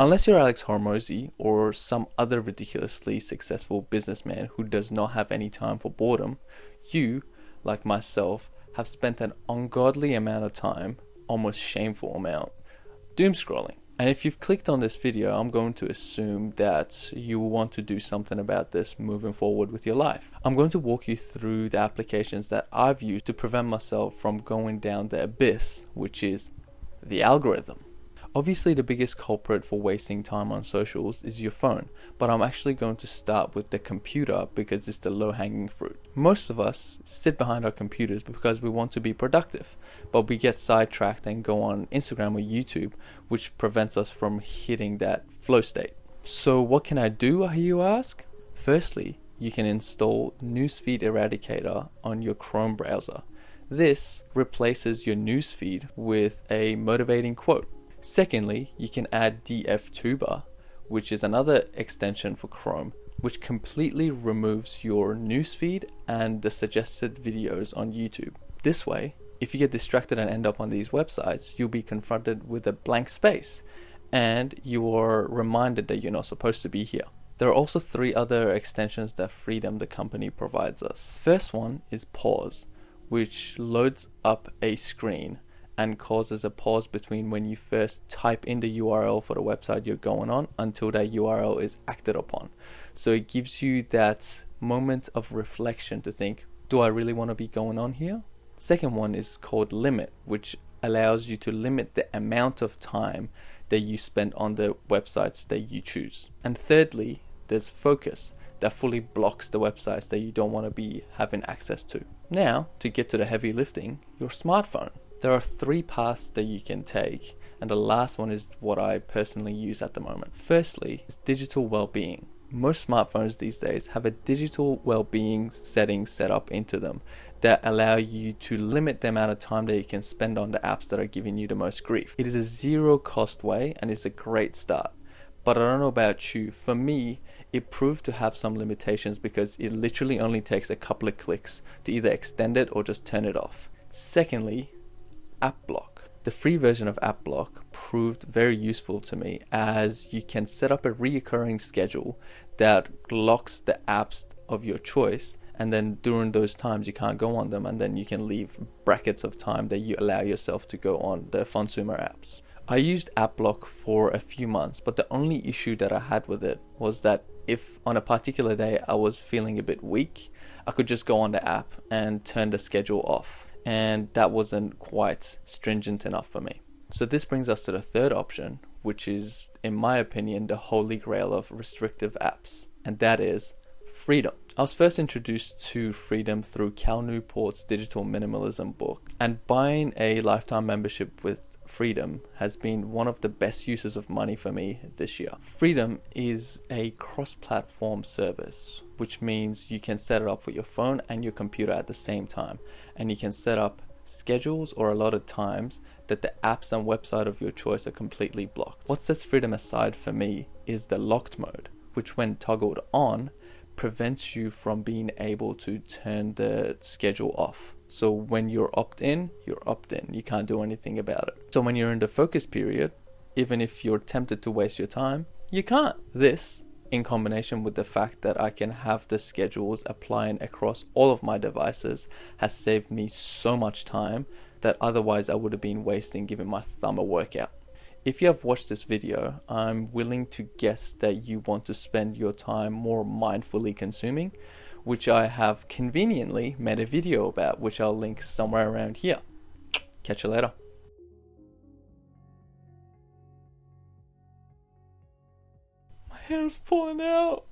Unless you're Alex Hormozy or some other ridiculously successful businessman who does not have any time for boredom, you, like myself, have spent an ungodly amount of time, almost shameful amount, doom scrolling. And if you've clicked on this video, I'm going to assume that you want to do something about this moving forward with your life. I'm going to walk you through the applications that I've used to prevent myself from going down the abyss, which is the algorithm. Obviously, the biggest culprit for wasting time on socials is your phone, but I'm actually going to start with the computer because it's the low-hanging fruit. Most of us sit behind our computers because we want to be productive, but we get sidetracked and go on Instagram or YouTube, which prevents us from hitting that flow state. So what can I do, you ask? Firstly, you can install Newsfeed Eradicator on your Chrome browser. This replaces your newsfeed with a motivating quote. Secondly, you can add DFTuber, which is another extension for Chrome, which completely removes your newsfeed and the suggested videos on YouTube. This way, if you get distracted and end up on these websites, you'll be confronted with a blank space, and you are reminded that you're not supposed to be here. There are also 3 other extensions that Freedom, the company, provides us. First one is Pause, which loads up a screen and causes a pause between when you first type in the URL for the website you're going on until that URL is acted upon. So it gives you that moment of reflection to think, do I really want to be going on here? Second one is called Limit, which allows you to limit the amount of time that you spend on the websites that you choose. And thirdly, there's Focus, that fully blocks the websites that you don't want to be having access to. Now, to get to the heavy lifting, your smartphone. There are 3 paths that you can take, and the last one is what I personally use at the moment. Firstly, is digital well-being. Most smartphones these days have a digital well-being setting set up into them that allow you to limit the amount of time that you can spend on the apps that are giving you the most grief. It is a zero-cost way, and it's a great start. But I don't know about you, for me, it proved to have some limitations because it literally only takes a couple of clicks to either extend it or just turn it off. Secondly, AppBlock. The free version of AppBlock proved very useful to me as you can set up a recurring schedule that locks the apps of your choice, and then during those times you can't go on them, and then you can leave brackets of time that you allow yourself to go on the consumer apps. I used AppBlock for a few months, but the only issue that I had with it was that if on a particular day I was feeling a bit weak, I could just go on the app and turn the schedule off. And that wasn't quite stringent enough for me. So this brings us to the third option, which is, in my opinion, the holy grail of restrictive apps, and that is Freedom. I was first introduced to Freedom through Cal Newport's Digital Minimalism book, and buying a lifetime membership with Freedom has been one of the best uses of money for me this year. Freedom is a cross-platform service, which means you can set it up for your phone and your computer at the same time, and you can set up schedules or a lot of times that the apps and website of your choice are completely blocked. What sets Freedom aside for me is the locked mode, which when toggled on prevents you from being able to turn the schedule off. So when you're opt-in, you're opt-in. You can't do anything about it. So when you're in the focus period, even if you're tempted to waste your time, you can't. This, in combination with the fact that I can have the schedules applying across all of my devices, has saved me so much time that otherwise I would have been wasting giving my thumb a workout. If you have watched this video, I'm willing to guess that you want to spend your time more mindfully consuming, which I have conveniently made a video about, which I'll link somewhere around here. Catch you later. My hair's falling out.